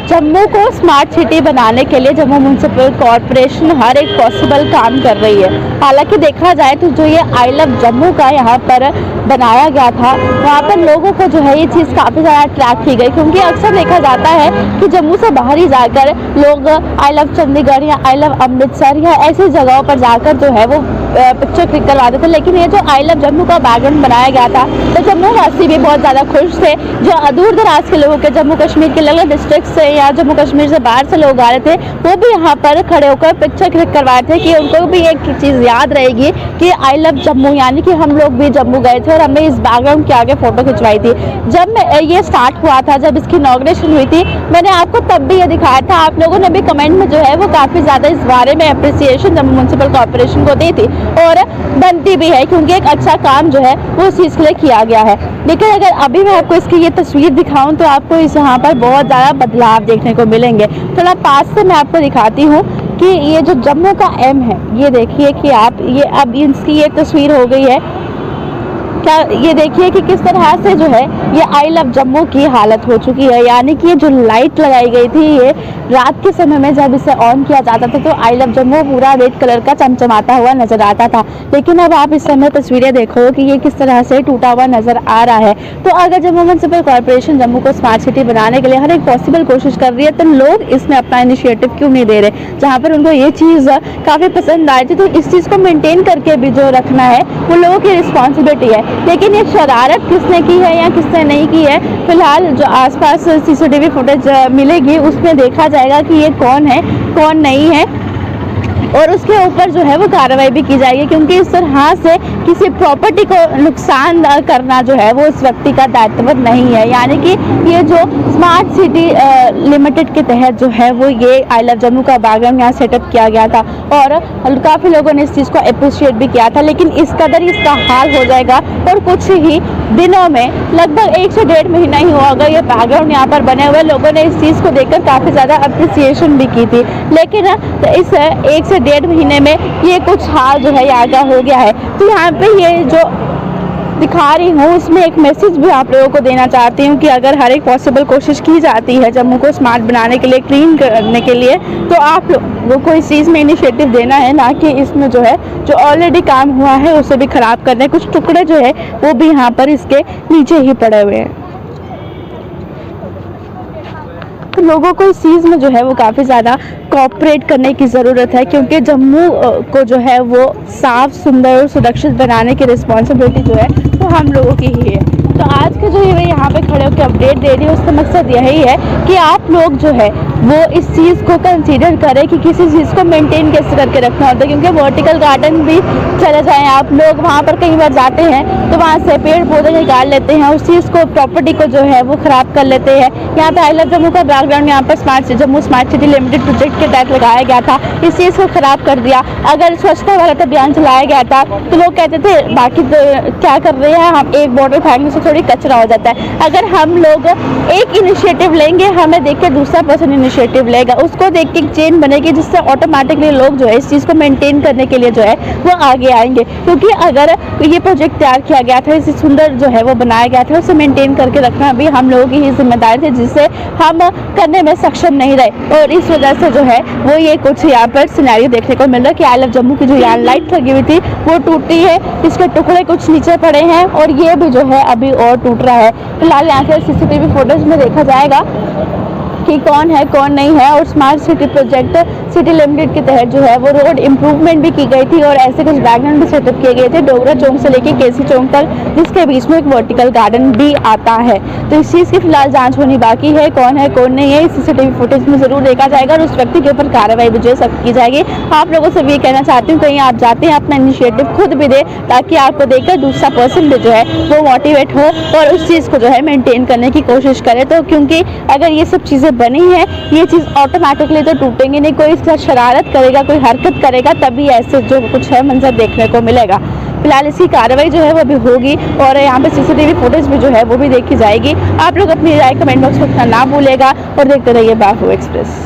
जम्मू को smart city बनाने के लिए जम्मू म्यूनसिपल कॉरपोरेशन हर एक पॉसिबल काम कर रही है। हालांकि देखा जाए तो जो ये आई लव जम्मू का यहाँ पर बनाया गया था, वहाँ पर लोगों को जो है ये चीज़ काफ़ी ज़्यादा अट्रैक्ट की गई, क्योंकि अक्सर देखा जाता है कि जम्मू से बाहर ही जाकर लोग आई लव चंडीगढ़ या आई लव अमृतसर या ऐसी जगहों पर जाकर जो है वो पिक्चर क्लिक करवाते थे। लेकिन ये जो आई लव जम्मू का बैकग्राउंड बनाया गया था तो जम्मू वासी भी बहुत ज़्यादा खुश थे। जो दूर दराज के लोगों के जम्मू कश्मीर के अलग डिस्ट्रिक्ट से या जम्मू कश्मीर से बाहर से लोग आ रहे थे, वो भी यहाँ पर खड़े होकर पिक्चर क्लिक करवाए थे कि उनको भी एक चीज़ याद रहेगी कि आई लव जम्मू, यानी कि हम लोग भी जम्मू गए थे और हमने इस बैकग्राउंड के आगे फ़ोटो खिंचवाई थी। जब ये स्टार्ट हुआ था, जब इसकी इनॉग्रेशन हुई थी, मैंने आपको तब भी ये दिखाया था। आप लोगों ने भी कमेंट में जो है वो काफ़ी ज़्यादा इस बारे में अप्रिसिएशन जम्मू म्यूनसिपल कॉरपोरेशन को दी थी और बनती भी है, क्योंकि एक अच्छा काम जो है वो उस चीज़ के लिए किया गया है। लेकिन अगर अभी मैं आपको इसकी ये तस्वीर दिखाऊं तो आपको इस यहाँ पर बहुत ज़्यादा बदलाव देखने को मिलेंगे। थोड़ा पास से मैं आपको दिखाती हूँ कि ये जो जम्मू का एम है, ये देखिए कि आप ये अब इसकी ये तस्वीर हो गई है क्या, ये देखिए कि किस तरह से जो है ये आई लव जम्मू की हालत हो चुकी है। यानी कि ये जो लाइट लगाई गई थी, ये रात के समय में जब इसे ऑन किया जाता था तो आई लव जम्मू पूरा रेड कलर का चमचमाता हुआ नजर आता था। लेकिन अब आप इस समय तस्वीरें देखो कि ये किस तरह से टूटा हुआ नजर आ रहा है। तो अगर जम्मू म्यूनसिपल कॉरपोरेशन जम्मू को स्मार्ट सिटी बनाने के लिए हर एक पॉसिबल कोशिश कर रही है, तो लोग इसमें अपना इनिशिएटिव क्यों नहीं दे रहे? जहाँ पर उनको ये चीज़ काफ़ी पसंद आई थी, तो इस चीज़ को मेनटेन करके भी जो रखना है वो लोगों की रिस्पॉन्सिबिलिटी है। लेकिन ये शरारत किसने की है या किसने नहीं की है, फिलहाल जो आसपास सीसीटीवी फुटेज मिलेगी उसमें देखा जाएगा कि ये कौन है कौन नहीं है, और उसके ऊपर जो है वो कार्रवाई भी की जाएगी, क्योंकि इस तरह से किसी प्रॉपर्टी को नुकसान करना जो है वो उस व्यक्ति का दायित्व नहीं है। यानी कि ये जो स्मार्ट सिटी लिमिटेड के तहत जो है वो ये आई लव जम्मू का बैकग्राउंड यहाँ सेटअप किया गया था और काफ़ी लोगों ने इस चीज़ को अप्रिशिएट भी किया था। लेकिन इस कदर इसका हाल हो जाएगा और कुछ ही दिनों में, लगभग 1 से 1.5 महीना ही होगा ये बैकग्राउंड यहाँ पर बने हुए, लोगों ने इस चीज़ को देखकर काफ़ी ज़्यादा अप्रिसिएशन भी की थी। लेकिन इस 1 से 1.5 महीने में ये कुछ हाल जो है यहाँ का हो गया है। तो यहाँ पे ये जो दिखा रही हूँ उसमें एक मैसेज भी आप लोगों को देना चाहती हूँ कि अगर हर एक पॉसिबल कोशिश की जाती है जम्मू को स्मार्ट बनाने के लिए, क्लीन करने के लिए, तो आप लोगों को इस चीज़ में इनिशिएटिव देना है, ना कि इसमें जो है जो ऑलरेडी काम हुआ है उसे भी ख़राब करने। कुछ टुकड़े जो है वो भी यहाँ पर इसके नीचे ही पड़े हुए हैं। तो लोगों को इस चीज़ में जो है वो काफ़ी ज़्यादा कोऑपरेट करने की ज़रूरत है, क्योंकि जम्मू को जो है वो साफ़, सुंदर और सुरक्षित बनाने की रिस्पॉन्सिबिलिटी जो है वो हम लोगों की ही है। तो आज के जो ये यहाँ पे खड़े होकर अपडेट दे रही है उसका मकसद यही है कि आप लोग जो है वो इस चीज़ को कंसीडर करें कि किसी चीज़ को मेंटेन कैसे करके रखना होता है। क्योंकि वर्टिकल गार्डन भी चले जाएं आप लोग, वहाँ पर कई बार जाते हैं तो वहाँ से पेड़ पौधे निकाल लेते हैं, उस चीज़ को, प्रॉपर्टी को जो है वो ख़राब कर लेते हैं। यहाँ पे आई लव जम्मू का बैकग्राउंड यहाँ पर Jammu smart city limited project के तहत लगाया गया था, इस चीज़ को ख़राब कर दिया। अगर स्वच्छता भारत अभियान चलाया गया था तो लोग कहते थे बाकी तो क्या कर रहे हैं, हम एक बॉटल फेंकने से थोड़ी कचरा हो जाता है। अगर हम लोग एक इनिशिएटिव लेंगे, हमें देख के दूसरा पर्सन इनिशिएटिव लेगा, उसको देख के एक चेन बनेगी, जिससे ऑटोमेटिकली लोग जो है इस चीज़ को मेंटेन करने के लिए जो है वो आगे आएंगे। क्योंकि अगर ये प्रोजेक्ट तैयार किया गया था, इसे सुंदर जो है वो बनाया गया था, उसे मेंटेन करके रखना भी हम लोगों की ही जिम्मेदारी थी, जिसे हम करने में सक्षम नहीं रहे। और इस वजह से जो है वो ये कुछ यहाँ पर सिनेरियो देखने को मिल रहा है कि आई लव जम्मू की जो यहाँ लाइट लगी हुई थी वो टूटी है, इसके टुकड़े कुछ नीचे पड़े हैं और ये भी जो है अभी और टूट रहा है। फिलहाल यहाँ से सीसीटीवी फुटेज में देखा जाएगा कि कौन है कौन नहीं है। और smart city project city limited के तहत जो है वो रोड इम्प्रूवमेंट भी की गई थी और ऐसे कुछ बैकग्राउंड भी सेटअप किए गए थे डोगरा चौक से लेके केसी चौक तक, जिसके बीच में एक वर्टिकल गार्डन भी आता है। तो इस चीज़ की फिलहाल जांच होनी बाकी है, कौन है कौन नहीं है, इस सीसीटीवी फुटेज में जरूर देखा जाएगा और उस व्यक्ति के ऊपर कार्रवाई भी जो है सख्त की जाएगी। आप लोगों से भी ये कहना चाहती हूँ, कहीं आप जाते हैं अपना इनिशिएटिव खुद भी दे, ताकि आपको देखकर दूसरा पर्सन भी जो है वो मोटिवेट हो और उस चीज़ को जो है मेंटेन करने की कोशिश करे। तो क्योंकि अगर ये सब चीज़ें बनी है, ये चीज़ ऑटोमेटिकली तो टूटेंगी नहीं, कोई इसका शरारत करेगा, कोई हरकत करेगा, तभी ऐसे जो कुछ है मंजर देखने को मिलेगा। फिलहाल इसकी कार्रवाई जो है वो भी होगी और यहाँ पे सीसीटीवी फुटेज भी जो है वो भी देखी जाएगी। आप लोग अपनी राय कमेंट बॉक्स में रखना ना भूलेगा और देखते रहिए बाहू एक्सप्रेस।